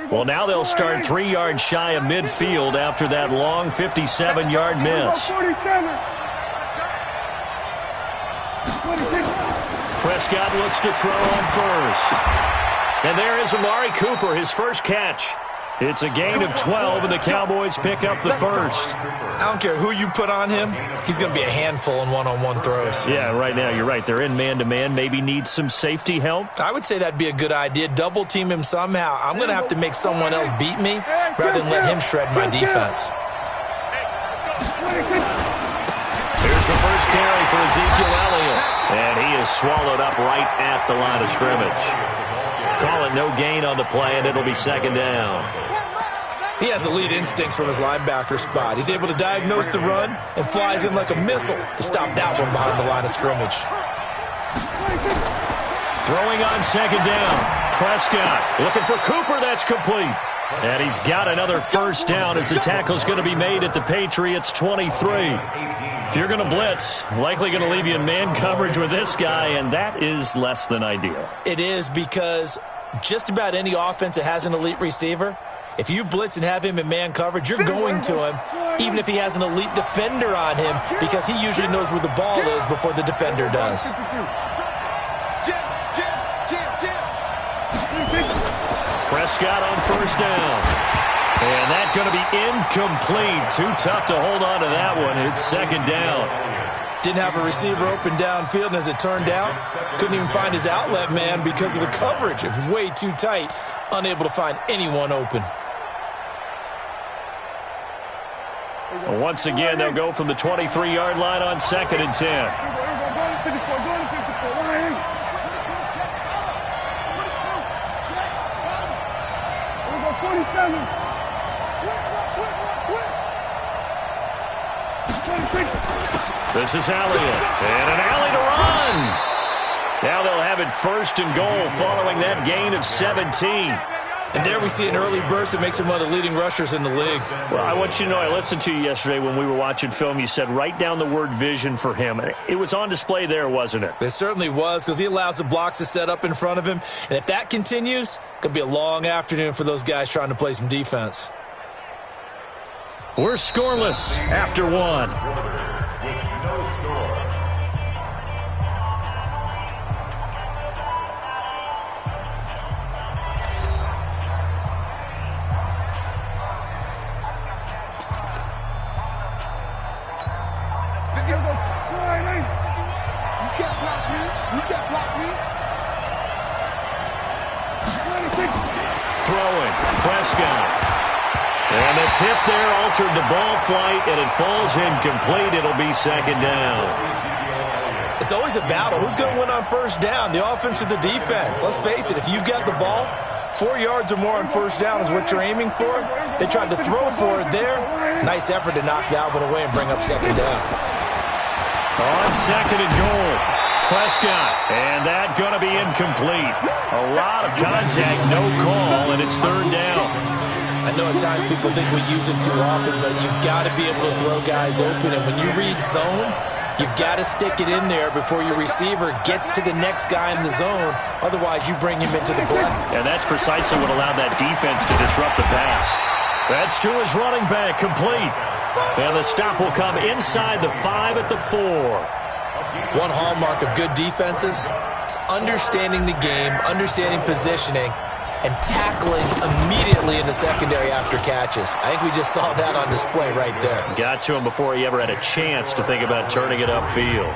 Well, now they'll start 3 yards shy of midfield after that long 57-yard miss. Prescott looks to throw on first. And there is Amari Cooper, his first catch. It's a gain of 12, and the Cowboys pick up the first. I don't care who you put on him. He's going to be a handful in one-on-one throws. Yeah, right now, you're right. They're in man-to-man. Maybe need some safety help. I would say that'd be a good idea. Double team him somehow. I'm going to have to make someone else beat me rather than let him shred my defense. Here's the first carry for Ezekiel Elliott. And he is swallowed up right at the line of scrimmage. Call it no gain on the play, and it'll be second down. He has elite instincts from his linebacker spot. He's able to diagnose the run and flies in like a missile to stop that one behind the line of scrimmage. Throwing on second down. Prescott looking for Cooper. That's complete. And he's got another first down as the tackle's going to be made at the Patriots 23. If you're going to blitz, likely going to leave you in man coverage with this guy, and that is less than ideal. It is, because just about any offense that has an elite receiver, if you blitz and have him in man coverage, you're going to him, even if he has an elite defender on him, because he usually knows where the ball is before the defender does. Prescott on first down. And that's going to be incomplete. Too tough to hold on to that one. It's second down. Didn't have a receiver open downfield, and as it turned out, couldn't even find his outlet man because of the coverage. It was way too tight, unable to find anyone open. Well, once again, they'll go from the 23-yard line on second and 10. This is Elliott, and an alley to run. Now they'll have it first and goal following that gain of 17. And there we see an early burst that makes him one of the leading rushers in the league. Well, I want you to know, I listened to you yesterday when we were watching film. You said write down the word vision for him. It was on display there, wasn't it? It certainly was, because he allows the blocks to set up in front of him. And if that continues, it could be a long afternoon for those guys trying to play some defense. We're scoreless after one. Throwing, Prescott. And the tip there altered the ball flight, and it falls incomplete. It'll be second down. It's always a battle. Who's going to win on first down, the offense or the defense? Let's face it, if you've got the ball, 4 yards or more on first down is what you're aiming for. They tried to throw for it there. Nice effort to knock that one away and bring up second down. On second and goal, Prescott, and that going to be incomplete. A lot of contact, no call, and it's third down. I know at times people think we use it too often, but you've got to be able to throw guys open. And when you read zone, you've got to stick it in there before your receiver gets to the next guy in the zone. Otherwise, you bring him into the play. And that's precisely what allowed that defense to disrupt the pass. That's to his running back, complete. And the stop will come inside the 5 at the 4. One hallmark of good defenses is understanding the game, understanding positioning, and tackling immediately in the secondary after catches. I think we just saw that on display right there. Got to him before he ever had a chance to think about turning it upfield.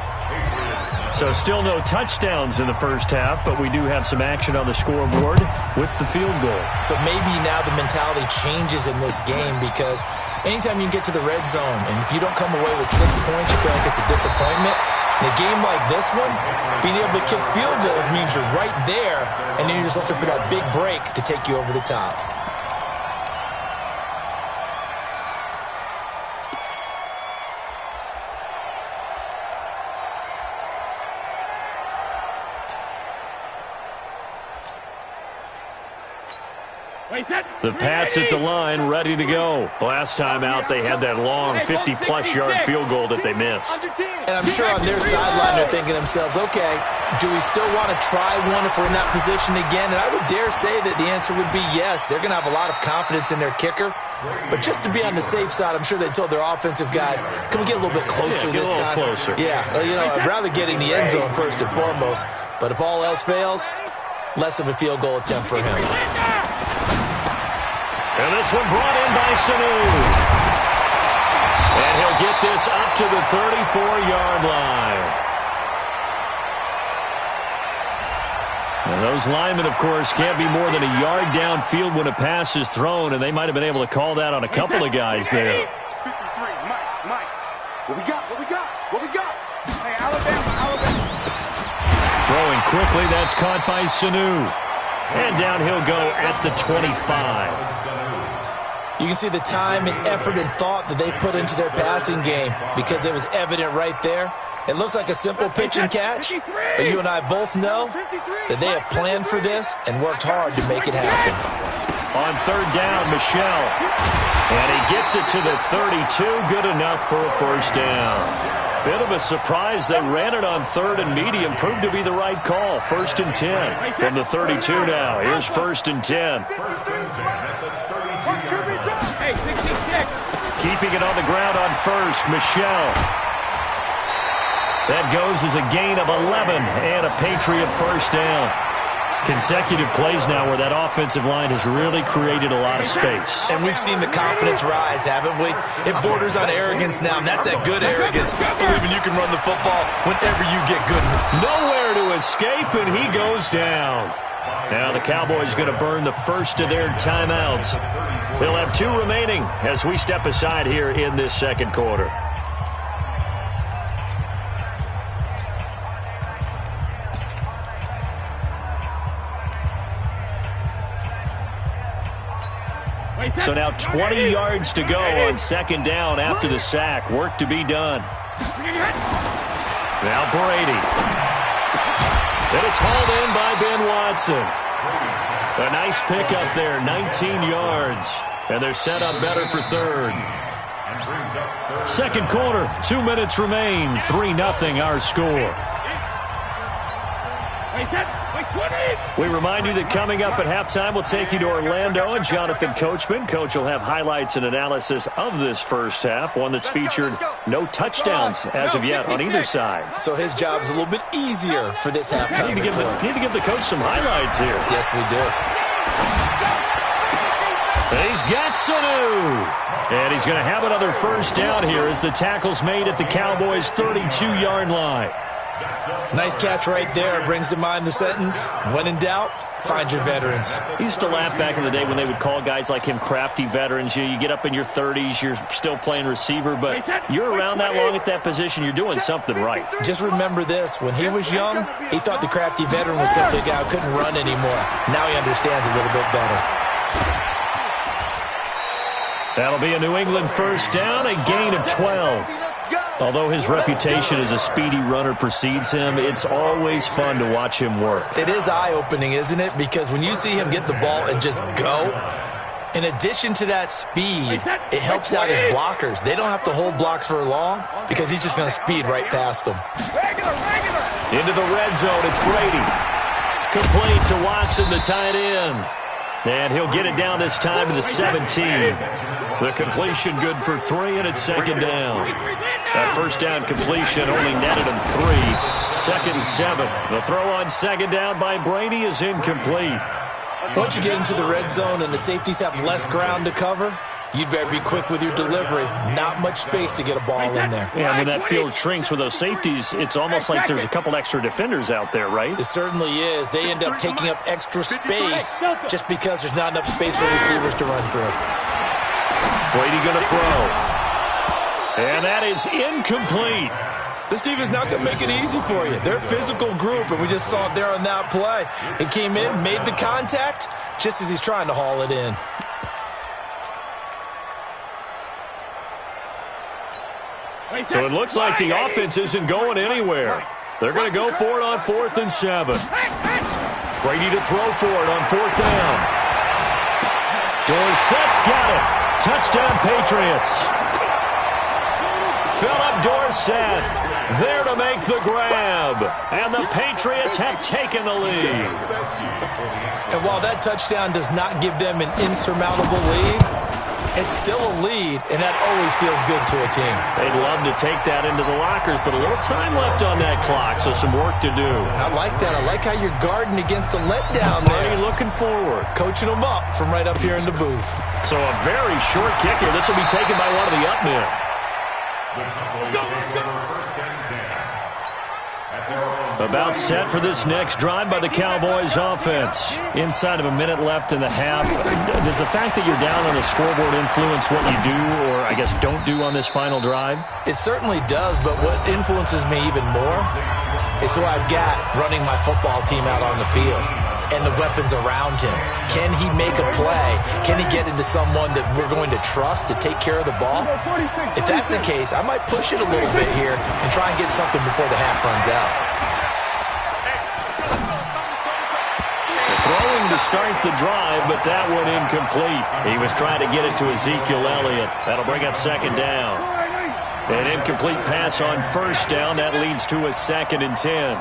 So still no touchdowns in the first half, but we do have some action on the scoreboard with the field goal. So maybe now the mentality changes in this game, because anytime you can get to the red zone, and if you don't come away with 6 points, you feel like it's a disappointment. In a game like this one, being able to kick field goals means you're right there, and then you're just looking for that big break to take you over the top. The Pats at the line, ready to go. Last time out, they had that long 50-plus yard field goal that they missed. And I'm sure on their sideline they're thinking to themselves, okay, do we still want to try one if we're in that position again? And I would dare say that the answer would be yes. They're going to have a lot of confidence in their kicker. But just to be on the safe side, I'm sure they told their offensive guys, can we get a little bit closer this time? Closer. Yeah, I'd rather get in the end zone first and foremost. But if all else fails, less of a field goal attempt for him. And this one brought in by Sanu. And he'll get this up to the 34-yard line. And those linemen, of course, can't be more than a yard downfield when a pass is thrown, and they might have been able to call that on a couple of guys there. 53, Mike. What we got? Hey, Alabama. Throwing quickly, that's caught by Sanu. And down he'll go at the 25. You can see the time and effort and thought that they put into their passing game because it was evident right there. It looks like a simple pitch and catch, but you and I both know that they have planned for this and worked hard to make it happen. On third down, Michel. And he gets it to the 32. Good enough for a first down. Bit of a surprise. They ran it on third and medium. Proved to be the right call. First and 10 from the 32 now. Here's first and 10. Keeping it on the ground on first, Michel. That goes as a gain of 11 and a Patriot first down. Consecutive plays now where that offensive line has really created a lot of space. And we've seen the confidence rise, haven't we? It borders on arrogance now, and that's that good arrogance, believing you can run the football whenever you get good. Nowhere to escape, and he goes down. Now the Cowboys going to burn the first of their timeouts. They'll have 2 remaining as we step aside here in this second quarter. So now 20 yards to go on second down after the sack. Work to be done. Now Brady. And it's hauled in by Ben Watson. A nice pickup there, 19 yards. And they're set up better for third. Second quarter, 2 minutes remain. 3-0 our score. We remind you that coming up at halftime, we'll take you to Orlando and Jonathan Coachman. Coach will have highlights and analysis of this first half, one that's featured no touchdowns as of yet on either side. So his job's a little bit easier for this halftime. Need to give the coach some highlights here. Yes, we do. He's got Sanu. And he's going to have another first down here as the tackle's made at the Cowboys' 32-yard line. Nice catch right there. Brings to mind the sentence, when in doubt, find your veterans. I used to laugh back in the day when they would call guys like him crafty veterans. You get up in your 30s, you're still playing receiver, but you're around that long at that position, you're doing something right. Just remember this. When he was young, he thought the crafty veteran was simply a guy who couldn't run anymore. Now he understands a little bit better. That'll be a New England first down, a gain of 12. Although his reputation as a speedy runner precedes him, it's always fun to watch him work. It is eye-opening, isn't it? Because when you see him get the ball and just go, in addition to that speed, it helps out his blockers. They don't have to hold blocks for long because he's just going to speed right past them. Into the red zone, it's Brady. Complete to Watson, the tight end. And he'll get it down this time to the 17. The completion good for 3, and it's second down. That first down completion only netted him 3. Second and 7. The throw on second down by Brady is incomplete. Once you get into the red zone and the safeties have less ground to cover, you'd better be quick with your delivery. Not much space to get a ball in there. Yeah, when that field shrinks with those safeties, it's almost like there's a couple extra defenders out there, right? It certainly is. They end up taking up extra space just because there's not enough space for receivers to run through. Brady going to throw. And that is incomplete. This team is not going to make it easy for you. They're a physical group, and we just saw it there on that play. It came in, made the contact, just as he's trying to haul it in. So it looks like the offense isn't going anywhere. They're going to go for it on 4th and 7. Brady to throw for it on 4th down. Dorsett's got it. Touchdown, Patriots. Philip Dorsett there to make the grab. And the Patriots have taken the lead. And while that touchdown does not give them an insurmountable lead, it's still a lead, and that always feels good to a team. They'd love to take that into the lockers, but a little time left on that clock, so some work to do. I like that. I like how you're guarding against a letdown there. Already looking forward. Coaching them up from right up here in the booth. So a very short kicker. This will be taken by one of the up men. About set for this next drive by the Cowboys offense. Inside of a minute left in the half. Does the fact that you're down on the scoreboard influence what you do, or I guess don't do on this final drive? It certainly does, but what influences me even more is who I've got running my football team out on the field and the weapons around him. Can he make a play? Can he get into someone that we're going to trust to take care of the ball? If that's the case, I might push it a little bit here and try and get something before the half runs out. Throwing to start the drive, but that one incomplete. He was trying to get it to Ezekiel Elliott. That'll bring up second down. An incomplete pass on first down. That leads to a 2nd and 10.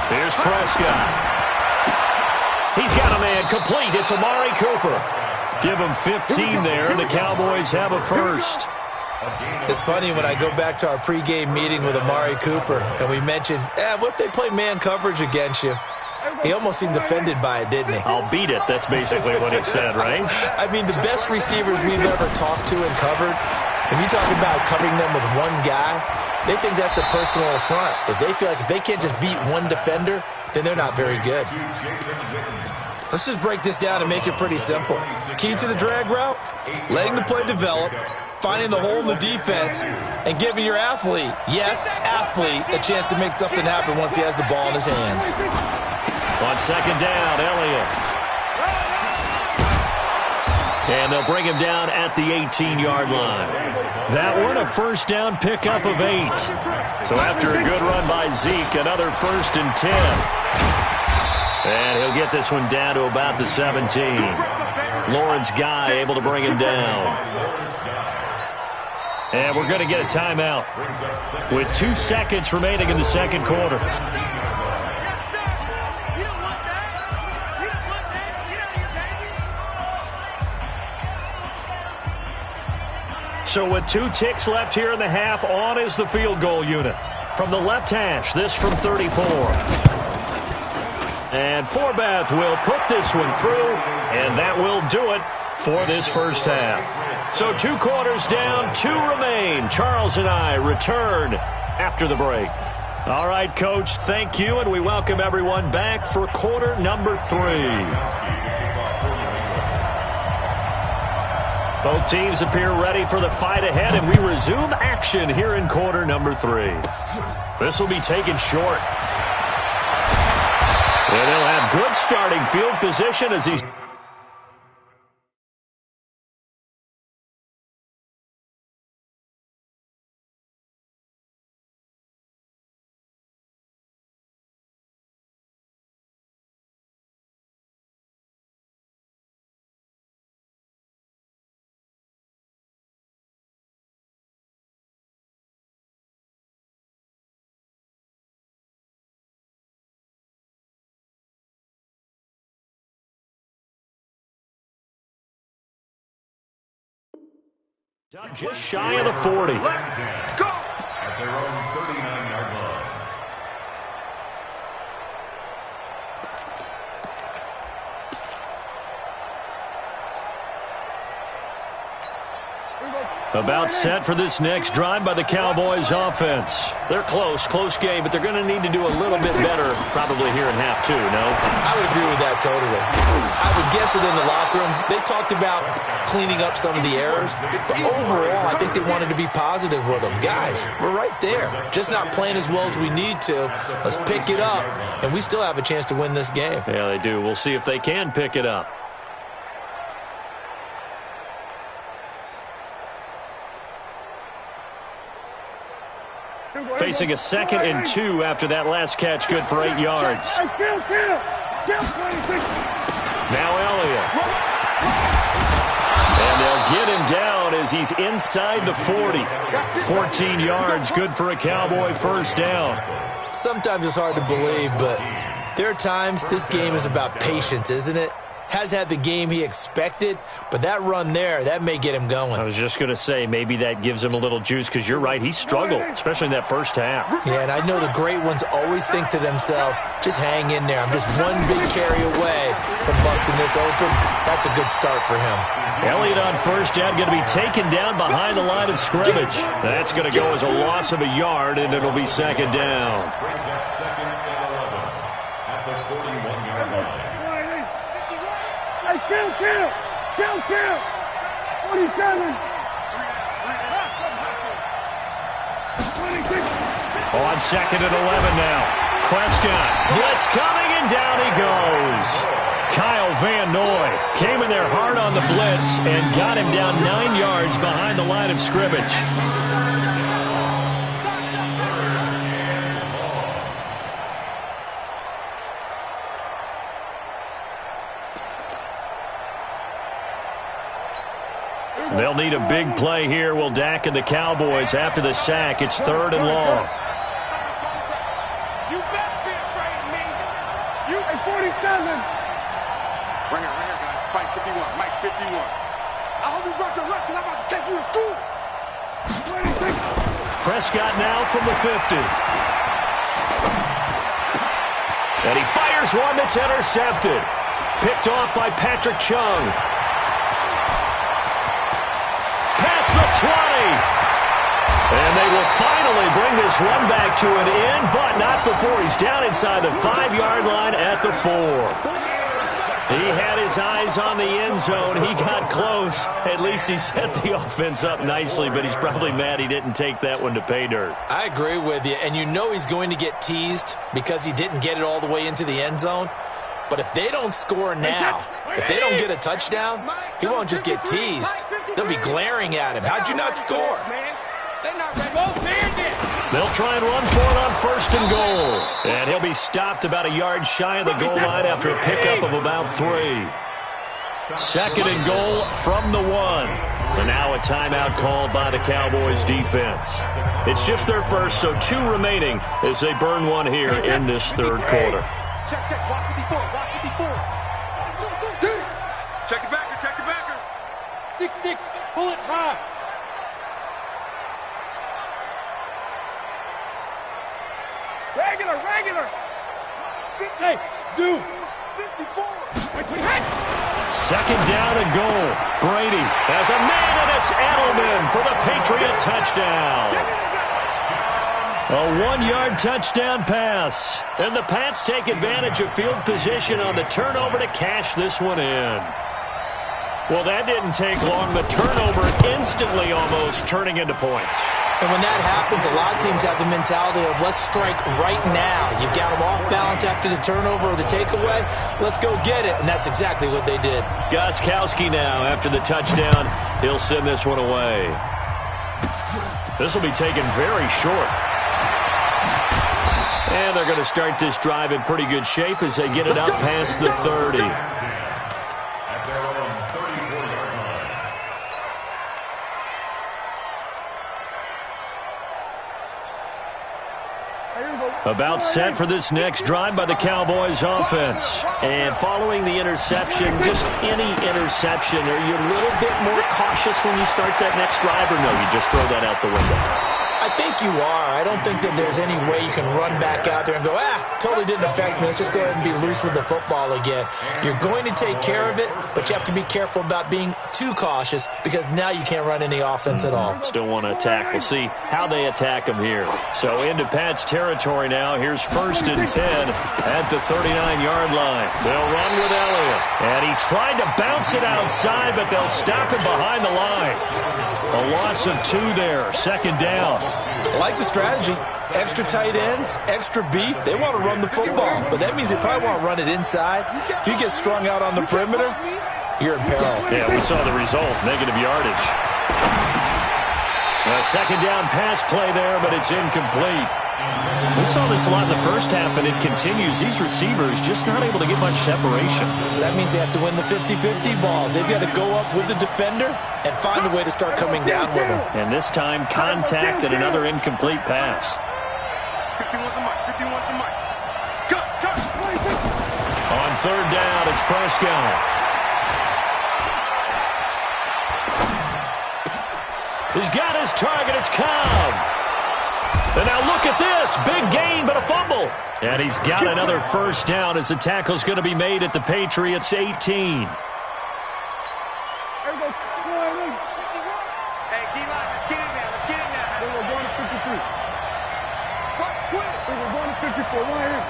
Here's Prescott. He's got a man complete. It's Amari Cooper. Give him 15 there. The Cowboys have a first. It's funny when I go back to our pregame meeting with Amari Cooper and we mentioned, what if they play man coverage against you? He almost seemed offended by it, didn't he? I'll beat it. That's basically what he said, right? I mean, the best receivers we've ever talked to and covered, when you talk about covering them with one guy, they think that's a personal affront. If they feel like if they can't just beat one defender, then they're not very good. Let's just break this down and make it pretty simple. Key to the drag route, letting the play develop, finding the hole in the defense, and giving your athlete, yes, athlete, a chance to make something happen once he has the ball in his hands. On second down, Elliott. And they'll bring him down at the 18-yard line. That one, a first down pickup of 8. So after a good run by Zeke, another 1st and 10. And he'll get this one down to about the 17. Lawrence Guy able to bring him down. And we're going to get a timeout with 2 seconds remaining in the second quarter. So with 2 ticks left here in the half, on is the field goal unit. From the left hash, this from 34. And Forbath will put this one through, and that will do it for this first half. So 2 quarters down, 2 remain. Charles and I return after the break. All right, Coach, thank you, and we welcome everyone back for quarter number 3. Both teams appear ready for the fight ahead, and we resume action here in quarter number 3. This will be taken short. And they'll have good starting field position as he's... just shy of the 40. Go! At their own 39-yard line. About set for this next drive by the Cowboys offense. They're close game, but they're going to need to do a little bit better probably here in half 2, no? I would agree with that totally. I would guess it in the locker room. They talked about cleaning up some of the errors, but overall, I think they wanted to be positive with them. Guys, we're right there. Just not playing as well as we need to. Let's pick it up, and we still have a chance to win this game. Yeah, they do. We'll see if they can pick it up. Facing a 2nd and 2 after that last catch, good for 8 yards. Now Elliott. as he's inside the 40. 14 yards, good for a Cowboy first down. Sometimes it's hard to believe, but there are times this game is about patience, isn't it? Has had the game he expected, but that run there, that may get him going. I was just going to say, maybe that gives him a little juice, because you're right, he struggled, especially in that first half. Yeah, and I know the great ones always think to themselves, just hang in there. I'm just one big carry away from busting this open. That's a good start for him. Elliott on first down, going to be taken down behind the line of scrimmage. That's going to go as a loss of a yard, and it'll be second down. Brings up second and 11 at the 41-yard line. Hey, kill! 27! 26! On second and 11 now. Prescott, blitz coming, and down he goes. Kyle Van Noy came in there hard on the blitz and got him down 9 yards behind the line of scrimmage. They'll need a big play here. Will Dak and the Cowboys after the sack. It's 3rd and long. You better be afraid of me. You at 47. Right here, guys. Fight 51. Mike 51. I hope you brought your lunch because I'm about to take you to school. 26. Prescott now from the 50. And he fires one that's intercepted. Picked off by Patrick Chung. Past the 20. And they will finally bring this one back to an end, but not before he's down inside the 5-yard line at the 4. He had his eyes on the end zone. He got close. At least he set the offense up nicely, but he's probably mad he didn't take that one to pay dirt. I agree with you, and you know he's going to get teased because he didn't get it all the way into the end zone. But if they don't score now, if they don't get a touchdown, he won't just get teased. They'll be glaring at him. How'd you not score? They'll try and run for it on 1st and goal. And he'll be stopped about a yard shy of the goal line after a pickup of about 3. 2nd and goal from the 1. And now a timeout called by the Cowboys defense. It's just their first, so 2 remaining as they burn one here in this 3rd quarter. Check, block 54, block 54. Check the backer. 6-6, pull it high. Regular. Hey, zoom. 54. 2nd down and goal. Brady has a man, and it's Edelman for the Patriot touchdown. A 1-yard touchdown pass. And the Pats take advantage of field position on the turnover to cash this one in. Well, that didn't take long. The turnover instantly almost turning into points. And when that happens, a lot of teams have the mentality of let's strike right now. You've got them off balance after the turnover or the takeaway. Let's go get it. And that's exactly what they did. Gostkowski now after the touchdown. He'll send this one away. This will be taken very short. And they're going to start this drive in pretty good shape as they get it up past the 30. At their own 34-yard line. About set for this next drive by the Cowboys offense. And following the interception, just any interception, are you a little bit more cautious when you start that next drive, or no, you just throw that out the window? I think you are. I don't think that there's any way you can run back out there and go, totally didn't affect me. Let's just go ahead and be loose with the football again. You're going to take care of it, but you have to be careful about being too cautious because now you can't run any offense at all. Still want to attack. We'll see how they attack them here. So into Pat's territory now. Here's 1st and 10 at the 39-yard line. They'll run with Elliott. And he tried to bounce it outside, but they'll stop him behind the line. A loss of 2 there. 2nd down. I like the strategy. Extra tight ends, extra beef. They want to run the football, but that means they probably want to run it inside. If you get strung out on the perimeter, you're in peril. Yeah, we saw the result. Negative yardage. A 2nd down pass play there, but it's incomplete. We saw this a lot in the first half, and it continues. These receivers just not able to get much separation. So that means they have to win the 50-50 balls. They've got to go up with the defender and find a way to start coming down with them. And this time, contact and another incomplete pass. 51's the mic. 51's the mic. Cut. On third down, it's Prescott. He's got his target. It's Cobb. And now look at this. Big gain, but a fumble. And he's got another first down as the tackle's going to be made at the Patriots' 18. Hey, D-line, let's get in there. We're going to 53. What? Quit. We're going to 54. Right here.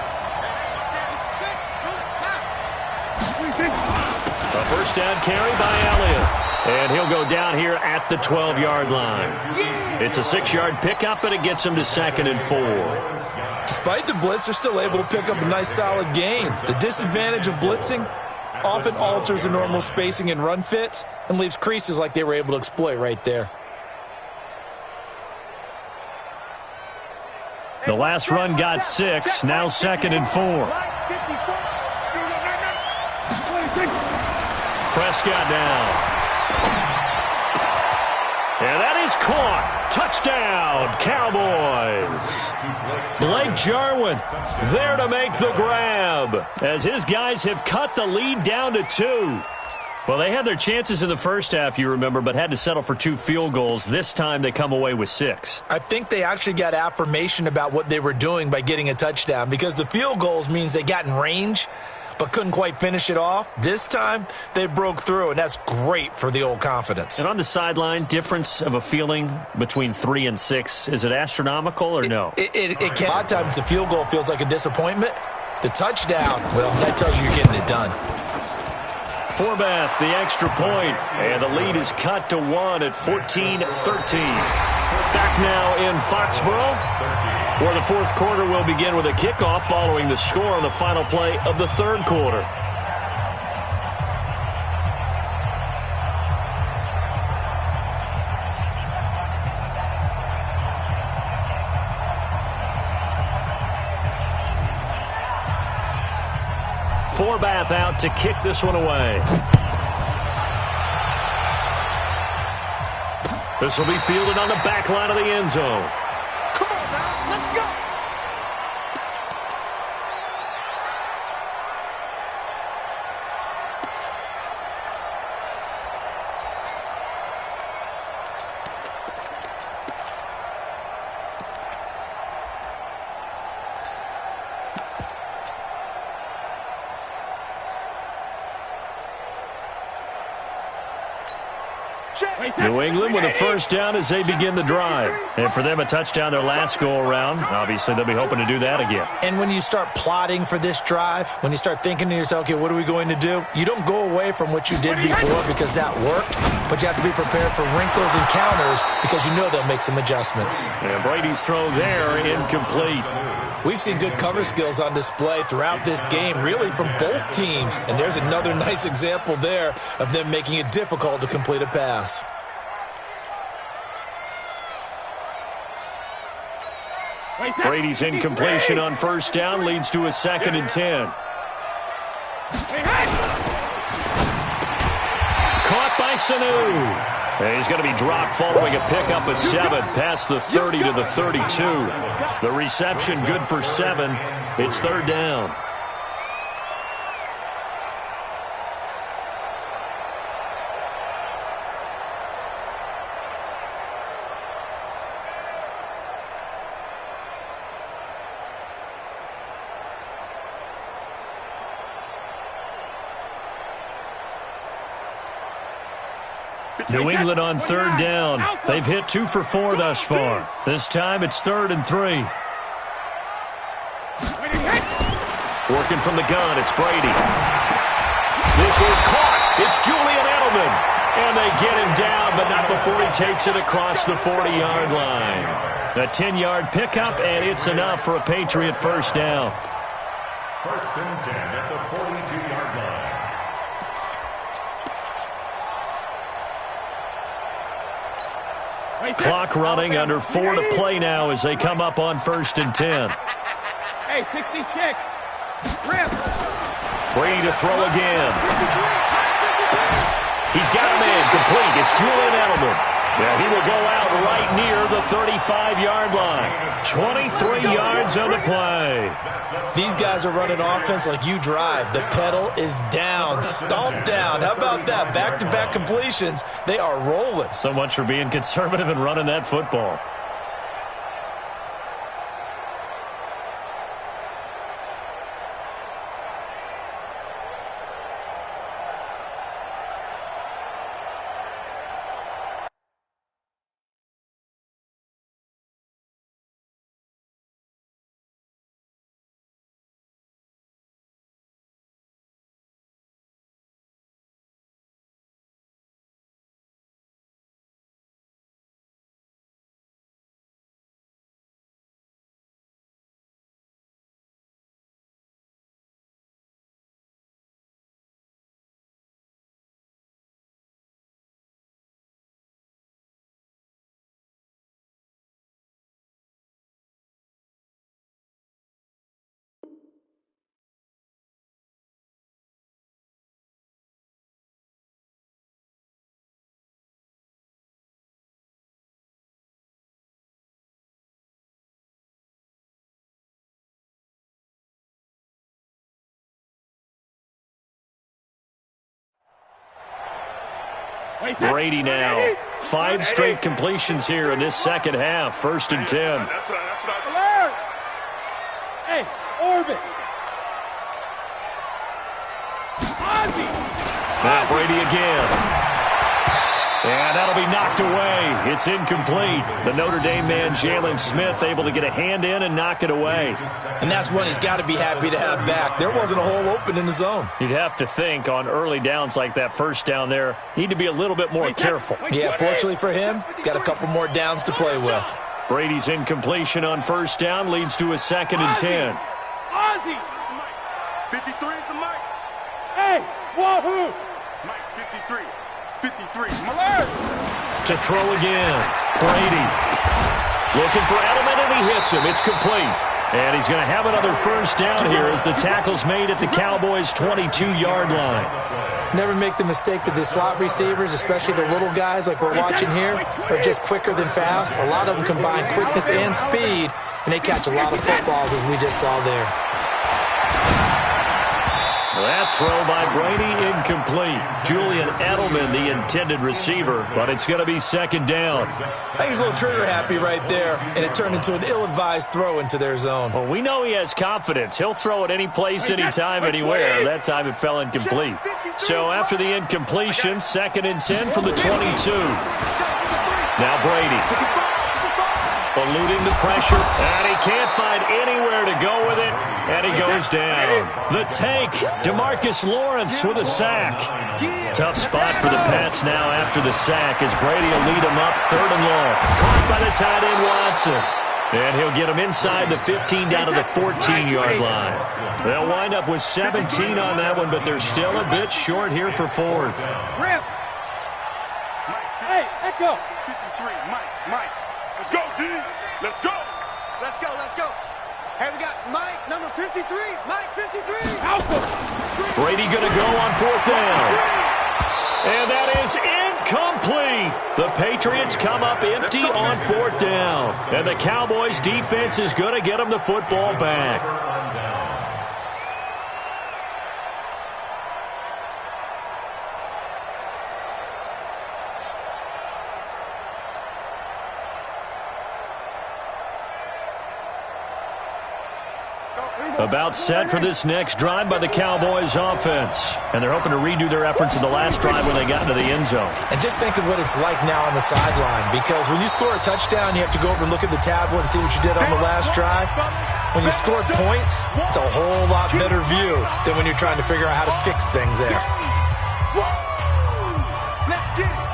A first down carry by Elliott. And he'll go down here at the 12-yard line. It's a 6-yard pickup, and it gets him to 2nd and 4. Despite the blitz, they're still able to pick up a nice solid gain. The disadvantage of blitzing often alters the normal spacing and run fits and leaves creases like they were able to exploit right there. The last run got 6, now 2nd and 4. Prescott now. And that is caught. Touchdown, Cowboys. Blake Jarwin there to make the grab as his guys have cut the lead down to 2. Well, they had their chances in the first half, you remember, but had to settle for 2 field goals. This time they come away with 6. I think they actually got affirmation about what they were doing by getting a touchdown because the field goals means they got in range but couldn't quite finish it off. This time, they broke through, and that's great for the old confidence. And on the sideline, difference of a feeling between 3 and 6, is it astronomical or no? It can. A lot of times, the field goal feels like a disappointment. The touchdown, well, that tells you you're getting it done. Forbath, the extra point, and the lead is cut to 1 at 14-13. Back now in Foxborough, where the fourth quarter will begin with a kickoff following the score on the final play of the third quarter. Forbath out to kick this one away. This will be fielded on the back line of the end zone. Come on now, let's go. New England with a first down as they begin the drive. And for them, a touchdown their last go-around. Obviously, they'll be hoping to do that again. And when you start plotting for this drive, when you start thinking to yourself, okay, what are we going to do? You don't go away from what you did before because that worked, but you have to be prepared for wrinkles and counters because you know they'll make some adjustments. And Brady's throw there, incomplete. We've seen good cover skills on display throughout this game, really from both teams. And there's another nice example there of them making it difficult to complete a pass. Brady's incompletion on first down leads to a 2nd and 10. Caught by Sanu. And he's going to be dropped following a pickup of 7 past the 30 to the 32. The reception good for 7. It's third down. New England on third down. They've hit 2 for 4 thus far. This time it's 3rd and 3. Working from the gun, it's Brady. This is caught. It's Julian Edelman. And they get him down, but not before he takes it across the 40-yard line. A 10-yard pickup, and it's enough for a Patriot first down. 1st and 10 at the 42-yard line. Clock running, under 4 to play now as they come up on 1st and 10. Hey, 66. Rip. Brady to throw again. He's got him in, complete. It's Julian Edelman. Yeah, he will go out right near the 35-yard line. 23 yards on the play. These guys are running offense like you drive. The pedal is down, stomped down. How about that? Back-to-back completions. They are rolling. So much for being conservative and running that football. Brady now. 5 straight completions here in this second half. 1st and 10. Alert. Hey, orbit. Ozzy. Now Brady again. And that'll be knocked away. It's incomplete. The Notre Dame man, Jalen Smith, able to get a hand in and knock it away. And that's one he's got to be happy to have back. There wasn't a hole open in the zone. You'd have to think on early downs like that first down there, need to be a little bit more careful. Yeah, fortunately for him, got a couple more downs to play with. Brady's incompletion on 1st down leads to a 2nd and 10. Ozzy. 53 is the mic. Hey, wahoo. Mike, 53. 53. Alert. To throw again. Brady. Looking for Edelman, and he hits him. It's complete. And he's going to have another 1st down here as the tackle's made at the Cowboys' 22-yard line. Never make the mistake that the slot receivers, especially the little guys like we're watching here, are just quicker than fast. A lot of them combine quickness and speed, and they catch a lot of footballs, as we just saw there. That throw by Brady incomplete. Julian Edelman, the intended receiver, but it's going to be 2nd down. I think he's a little trigger happy right there, and it turned into an ill-advised throw into their zone. Well, we know he has confidence. He'll throw it any place, anytime, anywhere. That time it fell incomplete. So after the incompletion, 2nd and 10 from the 22. Now Brady. Eluding the pressure, and he can't find anywhere to go with it, and he goes down. The tank, DeMarcus Lawrence with a sack. Tough spot for the Pats now after the sack as Brady will lead him up 3rd and long. Caught by the tight end Watson. And he'll get him inside the 15 down to the 14-yard line. They'll wind up with 17 on that one, but they're still a bit short here for 4th. Rip. Hey, Echo. 53. Mike. Let's go, D. Let's go. Let's go, let's go. Hey, we got Mike, number 53. Mike, 53. Alpha. Brady going to go on 4th down. And that is incomplete. The Patriots come up empty on 4th down. And the Cowboys defense is going to get them the football back. About set for this next drive by the Cowboys offense. And they're hoping to redo their efforts in the last drive when they got into the end zone. And just think of what it's like now on the sideline, because when you score a touchdown, you have to go over and look at the tablet and see what you did on the last drive. When you score points, it's a whole lot better view than when you're trying to figure out how to fix things there. Let's get it.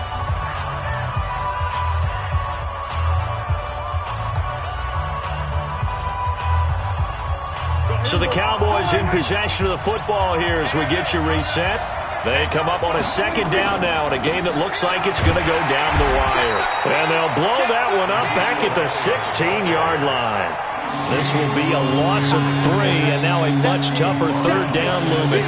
So the Cowboys in possession of the football here as we get you reset. They come up on a second down now in a game that looks like it's going to go down the wire. And they'll blow that one up back at the 16-yard line. This will be a loss of 3, and now a much tougher third down looming.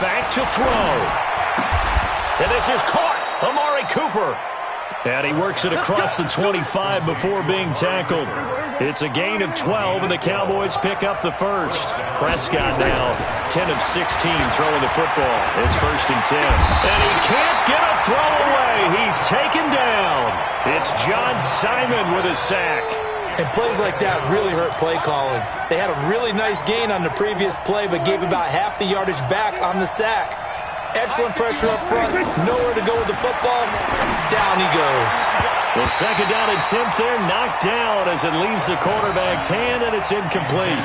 Back to throw. And this is caught. Amari Cooper. And he works it across the 25 before being tackled. It's a gain of 12, and the Cowboys pick up the first. Prescott now 10 of 16 throwing the football. It's 1st and 10. And he can't get a throw away. He's taken down. It's John Simon with a sack. And plays like that really hurt play calling. They had a really nice gain on the previous play, but gave about half the yardage back on the sack. Excellent pressure up front. Nowhere to go with the football. Down he goes. The second down and 10th there, knocked down as it leaves the quarterback's hand, and it's incomplete.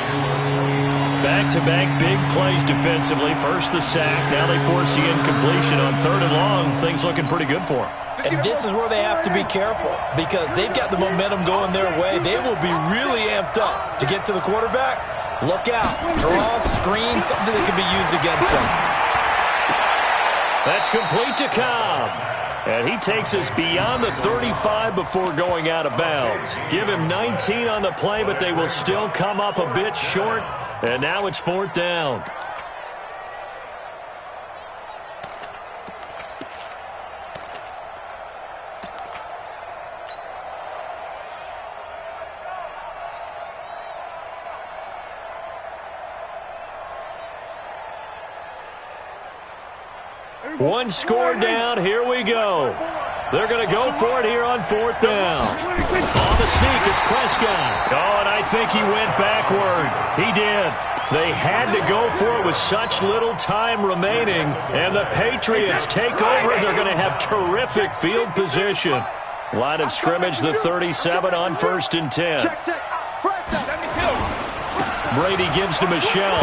Back-to-back big plays defensively. First the sack. Now they force the incompletion on 3rd and long. Things looking pretty good for them. And this is where they have to be careful because they've got the momentum going their way. They will be really amped up to get to the quarterback. Look out. Draw, screen, something that can be used against them. That's complete to Cobb. And he takes us beyond the 35 before going out of bounds. Give him 19 on the play, but they will still come up a bit short. And now it's 4th down. One score down. Here we go. They're going to go for it here on 4th down. On the sneak, it's Prescott. Oh, and I think he went backward. He did. They had to go for it with such little time remaining. And the Patriots take over, and they're going to have terrific field position. Line of scrimmage, the 37 on 1st and 10. Brady gives to Michel.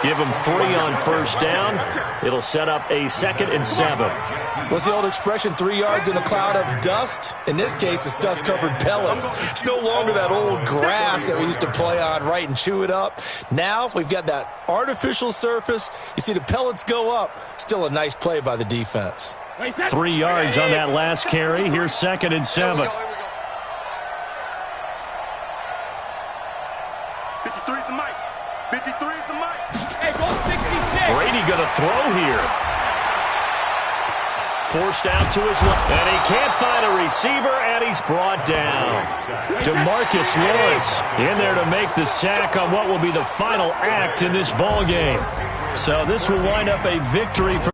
Give him 3 on 1st down. It'll set up a 2nd and 7. What's the old expression, 3 yards in a cloud of dust? In this case, it's dust-covered pellets. It's no longer that old grass that we used to play on, right, and chew it up. Now we've got that artificial surface. You see the pellets go up. Still a nice play by the defense. 3 yards on that last carry. Here's 2nd and 7. 53 is the mic. 53 is the mic. Brady going to throw here. Forced out to his left. And he can't find a receiver, and he's brought down. DeMarcus Lawrence in there to make the sack on what will be the final act in this ball game. So this will wind up a victory for